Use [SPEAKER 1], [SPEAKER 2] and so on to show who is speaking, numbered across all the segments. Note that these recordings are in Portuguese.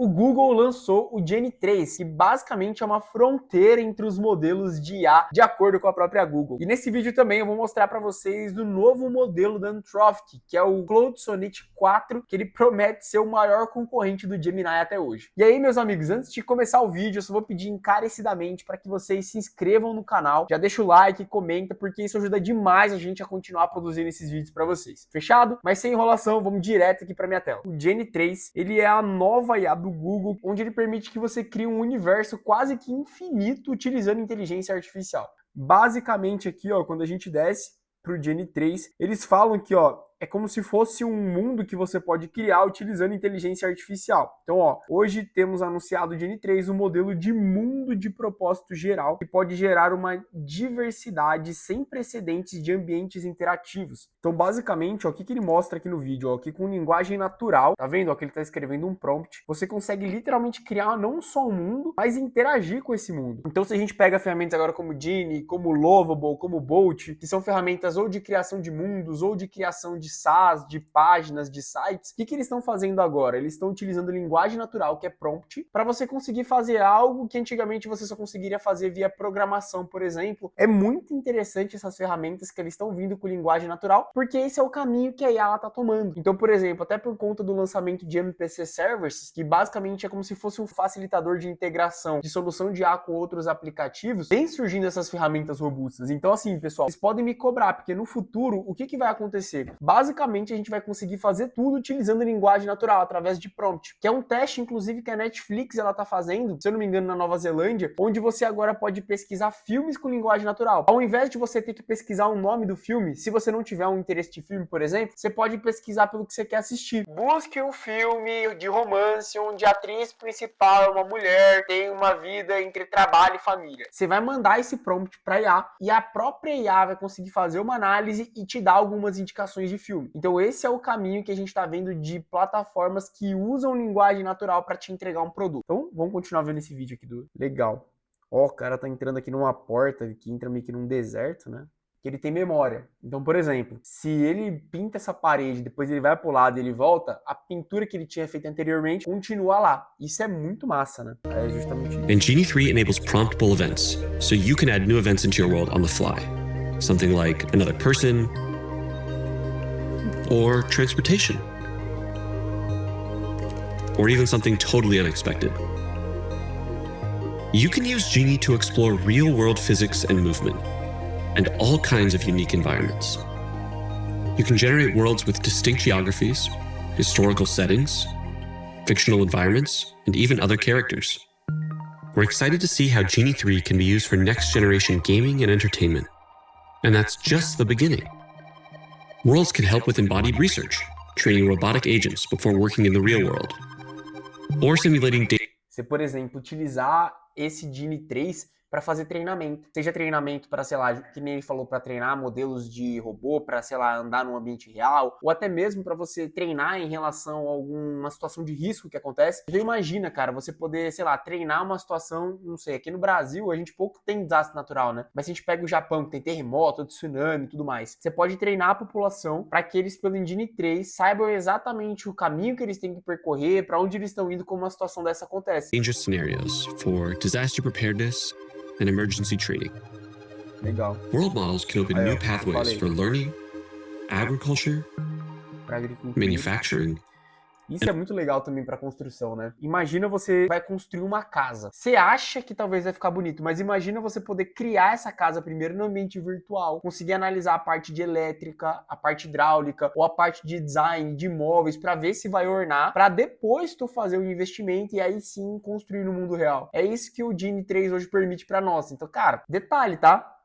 [SPEAKER 1] O Google lançou o Genie 3, que basicamente é uma fronteira entre os modelos de IA, de acordo com a própria Google. E nesse vídeo também eu vou mostrar para vocês o novo modelo da Anthropic, que é o Claude Sonnet 4, que ele promete ser o maior concorrente do Gemini até hoje. E aí, meus amigos, antes de começar o vídeo, eu só vou pedir encarecidamente para que vocês se inscrevam no canal, já deixa o like, comenta, porque isso ajuda demais a gente a continuar produzindo esses vídeos para vocês. Fechado? Mas sem enrolação, vamos direto aqui para minha tela. O Genie 3, ele é a nova IA do Google, onde ele permite que você crie um universo quase que infinito utilizando inteligência artificial. Basicamente aqui, ó, quando a gente desce pro Genie 3, eles falam que, ó, é como se fosse um mundo que você pode criar utilizando inteligência artificial. Então, ó, hoje temos anunciado o Genie 3, um modelo de mundo de propósito geral que pode gerar uma diversidade sem precedentes de ambientes interativos. Então, basicamente, ó, o que ele mostra aqui no vídeo, ó, que com linguagem natural, tá vendo, ó, que ele tá escrevendo um prompt, você consegue literalmente criar não só um mundo, mas interagir com esse mundo. Então, se a gente pega ferramentas agora como Genie, como Lovable, como Bolt, que são ferramentas ou de criação de mundos ou de criação de SaaS, de páginas, de sites, o que eles estão fazendo agora? Eles estão utilizando linguagem natural, que é prompt, para você conseguir fazer algo que antigamente você só conseguiria fazer via programação, por exemplo. É muito interessante essas ferramentas que eles estão vindo com linguagem natural, porque esse é o caminho que a IA está tomando. Então, por exemplo, até por conta do lançamento de MPC Services, que basicamente é como se fosse um facilitador de integração de solução de IA com outros aplicativos, vem surgindo essas ferramentas robustas. Então, assim, pessoal, vocês podem me cobrar, porque no futuro, o que vai acontecer? Basicamente, a gente vai conseguir fazer tudo utilizando linguagem natural, através de prompt, que é um teste, inclusive, que a Netflix ela tá fazendo, se eu não me engano, na Nova Zelândia, onde você agora pode pesquisar filmes com linguagem natural. Ao invés de você ter que pesquisar o nome do filme, se você não tiver um interesse de filme, por exemplo, você pode pesquisar pelo que você quer assistir. Busque um filme de romance onde a atriz principal é uma mulher, tem uma vida entre trabalho e família. Você vai mandar esse prompt para IA e a própria IA vai conseguir fazer uma análise e te dar algumas indicações de filme. Então esse é o caminho que a gente está vendo de plataformas que usam linguagem natural para te entregar um produto. Então vamos continuar vendo esse vídeo aqui do legal. Ó, o cara tá entrando aqui numa porta que entra meio que num deserto, né? Que ele tem memória. Então, por exemplo, se ele pinta essa parede, depois ele vai pro lado e ele volta, a pintura que ele tinha feito anteriormente continua lá. Isso é muito massa, né? É justamente isso.
[SPEAKER 2] And Genie 3 enables promptable events, so you can add new events into your world on the fly. Something like another person, or transportation, or even something totally unexpected. You can use Genie to explore real-world physics and movement, and all kinds of unique environments. You can generate worlds with distinct geographies, historical settings, fictional environments, and even other characters. We're excited to see how Genie 3 can be used for next-generation gaming and entertainment. And that's just the beginning. Worlds can help with embodied research, training robotic agents before working in the real world, or simulating data.
[SPEAKER 1] Você, por exemplo, utilizar esse Genie 3 para fazer treinamento. Seja treinamento para, sei lá, que nem ele falou, para treinar modelos de robô, para, sei lá, andar num ambiente real, ou até mesmo para você treinar em relação a alguma situação de risco que acontece. Então imagina, cara, você poder, sei lá, treinar uma situação, não sei, aqui no Brasil a gente pouco tem desastre natural, né? Mas se a gente pega o Japão, que tem terremoto, tsunami e tudo mais, você pode treinar a população para que eles, pelo Genie 3, saibam exatamente o caminho que eles têm que percorrer, para onde eles estão indo quando uma situação dessa acontece.
[SPEAKER 2] Dangerous scenarios for disaster preparedness and emergency training.
[SPEAKER 1] Legal.
[SPEAKER 2] World models can open new pathways for learning, agriculture, manufacturing.
[SPEAKER 1] Isso é muito legal também para construção, né? Imagina você vai construir uma casa. Você acha que talvez vai ficar bonito, mas imagina você poder criar essa casa primeiro no ambiente virtual, conseguir analisar a parte de elétrica, a parte hidráulica ou a parte de design, de imóveis, para ver se vai ornar, para depois tu fazer o investimento e aí sim construir no mundo real. É isso que o Genie 3 hoje permite para nós. Então, cara, detalhe, tá?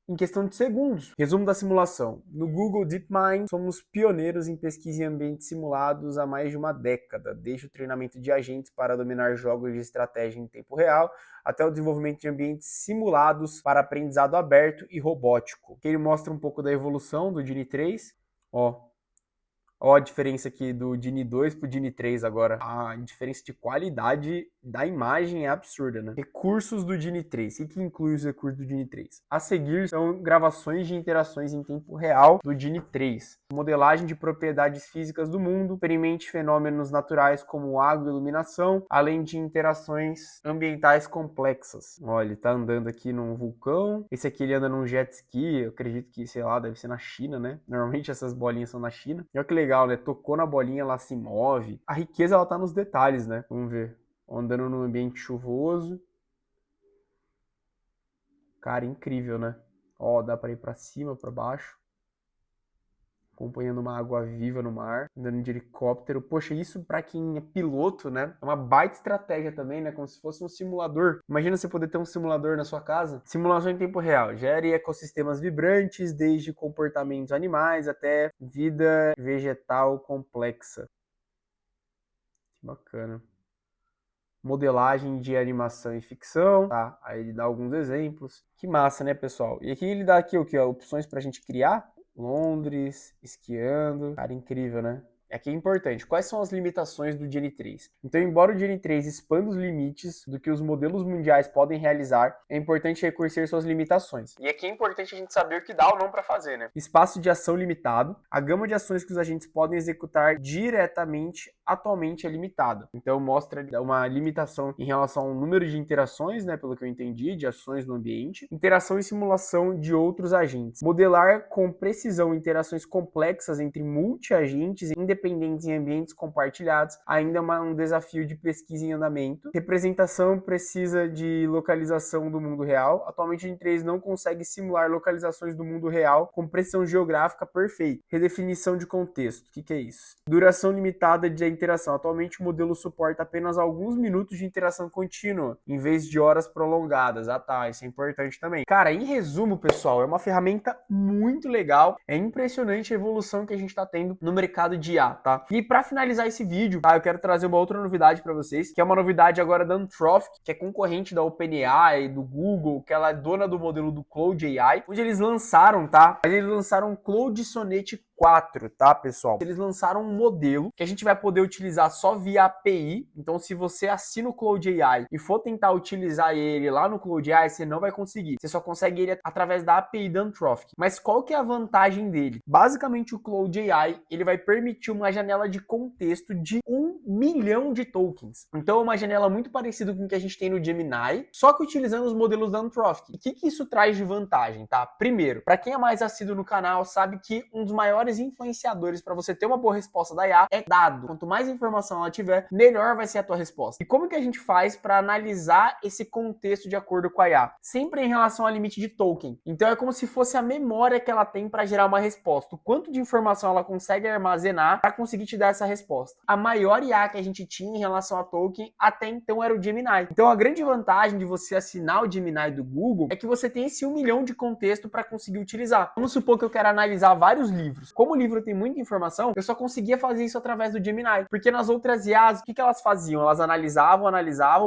[SPEAKER 1] Em questão de segundos. Resumo da simulação. No Google DeepMind, somos pioneiros em pesquisa em ambientes simulados há mais de uma década, desde o treinamento de agentes para dominar jogos de estratégia em tempo real, até o desenvolvimento de ambientes simulados para aprendizado aberto e robótico. Aqui ele mostra um pouco da evolução do Genie 3. Ó, Ó a diferença aqui do Genie 2 pro Genie 3 agora. A diferença de qualidade da imagem é absurda, né? Recursos do Genie 3. O que inclui os recursos do Genie 3? A seguir são gravações de interações em tempo real do Genie 3. Modelagem de propriedades físicas do mundo. Experimente fenômenos naturais como água e iluminação, além de interações ambientais complexas. Olha, ele tá andando aqui num vulcão. Esse aqui ele anda num jet ski. Eu acredito que, sei lá, deve ser na China, né? Normalmente essas bolinhas são na China. E olha que legal, né? Tocou na bolinha, ela se move. A riqueza, ela tá nos detalhes, né? Vamos ver. Andando num ambiente chuvoso. Cara, incrível, né? Ó, dá pra ir pra cima, pra baixo. Acompanhando uma água viva no mar, andando de helicóptero. Poxa, isso pra quem é piloto, né? É uma baita estratégia também, né? Como se fosse um simulador. Imagina você poder ter um simulador na sua casa. Simulação em tempo real. Gere ecossistemas vibrantes, desde comportamentos animais até vida vegetal complexa. Que bacana. Modelagem de animação e ficção, tá? Aí ele dá alguns exemplos. Que massa, né, pessoal? E aqui ele dá aqui o que? Opções pra gente criar. Londres, esquiando. Cara, incrível, né? Aqui é importante. Quais são as limitações do Genie 3? Então, embora o Genie 3 expanda os limites do que os modelos mundiais podem realizar, é importante reconhecer suas limitações. E aqui é importante a gente saber o que dá ou não para fazer, né? Espaço de ação limitado. A gama de ações que os agentes podem executar diretamente atualmente é limitada. Então, mostra uma limitação em relação ao número de interações, né? Pelo que eu entendi, de ações no ambiente. Interação e simulação de outros agentes. Modelar com precisão interações complexas entre multi-agentes independentes em ambientes compartilhados ainda é um desafio de pesquisa em andamento. Representação precisa de localização do mundo real. Atualmente o Genie 3 não consegue simular localizações do mundo real com precisão geográfica perfeita. Redefinição de contexto. O que é isso? Duração limitada de interação. Atualmente o modelo suporta apenas alguns minutos de interação contínua, em vez de horas prolongadas. Ah tá, isso é importante também. Cara, em resumo, pessoal, é uma ferramenta muito legal. É impressionante a evolução que a gente está tendo no mercado de IA, tá? E para finalizar esse vídeo, tá, eu quero trazer uma outra novidade para vocês, que é uma novidade agora da Anthropic, que é concorrente da OpenAI, do Google, que ela é dona do modelo do Claude AI, onde eles lançaram, tá? Eles lançaram o Claude Sonnet 4, tá, pessoal? Eles lançaram um modelo que a gente vai poder utilizar só via API. Então, se você assina o Claude AI e for tentar utilizar ele lá no Claude AI, você não vai conseguir. Você só consegue ele através da API da Anthropic. Mas qual que é a vantagem dele? Basicamente, o Claude AI, ele vai permitir uma janela de contexto de 1 milhão de tokens. Então, é uma janela muito parecida com o que a gente tem no Gemini, só que utilizando os modelos da Anthropic. E o que isso traz de vantagem, tá? Primeiro, para quem é mais assíduo no canal, sabe que um dos maiores influenciadores para você ter uma boa resposta da IA é dado. Quanto mais informação ela tiver, melhor vai ser a tua resposta. E como que a gente faz para analisar esse contexto de acordo com a IA? Sempre em relação ao limite de token. Então é como se fosse a memória que ela tem para gerar uma resposta. O quanto de informação ela consegue armazenar para conseguir te dar essa resposta. A maior IA que a gente tinha em relação a token até então era o Gemini. Então a grande vantagem de você assinar o Gemini do Google é que você tem esse 1 milhão de contexto para conseguir utilizar. Vamos supor que eu quero analisar vários livros. Como o livro tem muita informação, eu só conseguia fazer isso através do Gemini. Porque nas outras IAs, o que elas faziam? Elas analisavam,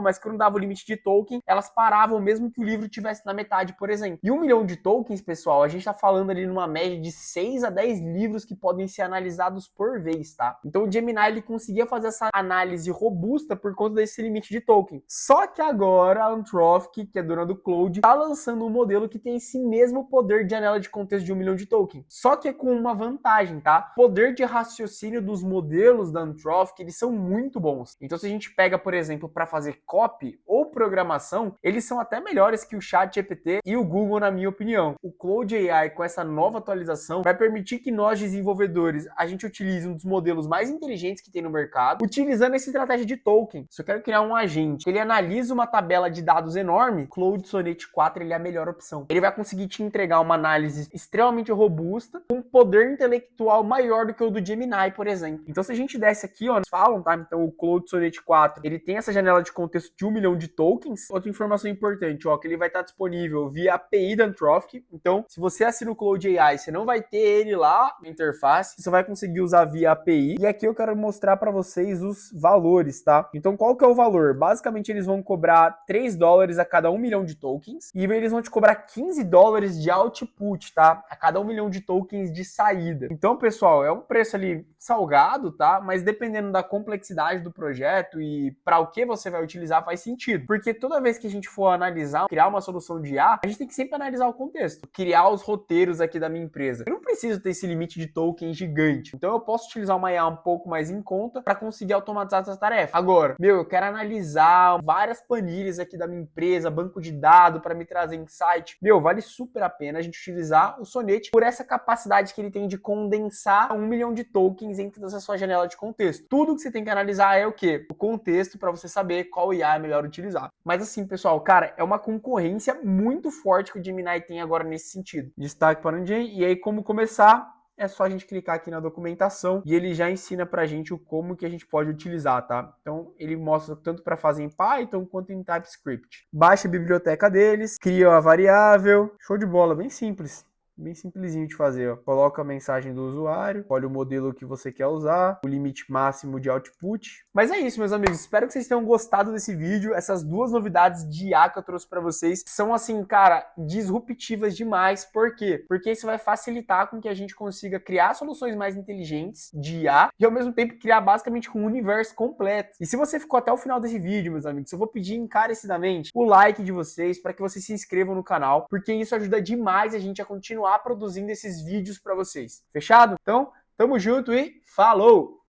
[SPEAKER 1] mas quando dava o limite de token, elas paravam mesmo que o livro tivesse na metade, por exemplo. E 1 milhão de tokens, pessoal, a gente tá falando ali numa média de 6 a 10 livros que podem ser analisados por vez, tá? Então o Gemini, ele conseguia fazer essa análise robusta por conta desse limite de token. Só que agora a Anthropic, que é dona do Claude, tá lançando um modelo que tem esse mesmo poder de janela de contexto de 1 milhão de tokens. Só que é com uma vantagem, tá? O poder de raciocínio dos modelos da Anthropic, eles são muito bons. Então, se a gente pega, por exemplo, para fazer copy ou programação, eles são até melhores que o ChatGPT e o Google, na minha opinião. O Claude AI, com essa nova atualização, vai permitir que nós, desenvolvedores, a gente utilize um dos modelos mais inteligentes que tem no mercado, utilizando essa estratégia de token. Se eu quero criar um agente que ele analisa uma tabela de dados enorme, Claude Sonnet 4 ele é a melhor opção. Ele vai conseguir te entregar uma análise extremamente robusta, com poder intelectual maior do que o do Gemini, por exemplo. Então, se a gente desce aqui, ó, eles falam, tá? Então, o Claude Sonnet 4, ele tem essa janela de contexto de 1 milhão de tokens, tokens. Outra informação importante, ó, que ele vai estar disponível via API da Anthropic. Então, se você assina o Cloud AI, você não vai ter ele lá na interface, você vai conseguir usar via API. E aqui eu quero mostrar para vocês os valores, tá? Então, qual que é o valor? Basicamente, eles vão cobrar $3 a cada 1 milhão de tokens e eles vão te cobrar $15 de output, tá? A cada 1 milhão de tokens de saída. Então, pessoal, é um preço ali salgado, tá? Mas dependendo da complexidade do projeto e para o que você vai utilizar, faz sentido. Porque toda vez que a gente for analisar, criar uma solução de IA, a gente tem que sempre analisar o contexto. Criar os roteiros aqui da minha empresa. Eu não preciso ter esse limite de tokens gigante. Então, eu posso utilizar uma IA um pouco mais em conta para conseguir automatizar essa tarefa. Agora, eu quero analisar várias planilhas aqui da minha empresa, banco de dados para me trazer insight. Vale super a pena a gente utilizar o Sonnet por essa capacidade que ele tem de condensar 1 milhão de tokens dentro dessa sua janela de contexto. Tudo que você tem que analisar é o quê? O contexto para você saber qual IA é melhor utilizar. Mas assim, pessoal, cara, é uma concorrência muito forte que o Gemini tem agora nesse sentido. Destaque para o Engine, e aí como começar? É só a gente clicar aqui na documentação e ele já ensina pra gente o como que a gente pode utilizar, tá? Então, ele mostra tanto para fazer em Python quanto em TypeScript. Baixa a biblioteca deles, cria a variável, show de bola, bem simples. Bem simplesinho de fazer, ó. Coloca a mensagem do usuário, olha o modelo que você quer usar, o limite máximo de output. Mas é isso, meus amigos. Espero que vocês tenham gostado desse vídeo. Essas duas novidades de IA que eu trouxe para vocês são, assim, cara, disruptivas demais. Por quê? Porque isso vai facilitar com que a gente consiga criar soluções mais inteligentes de IA e, ao mesmo tempo, criar basicamente um universo completo. E se você ficou até o final desse vídeo, meus amigos, eu vou pedir encarecidamente o like de vocês para que vocês se inscrevam no canal, porque isso ajuda demais a gente a continuar produzindo esses vídeos para vocês. Fechado? Então, tamo junto e falou!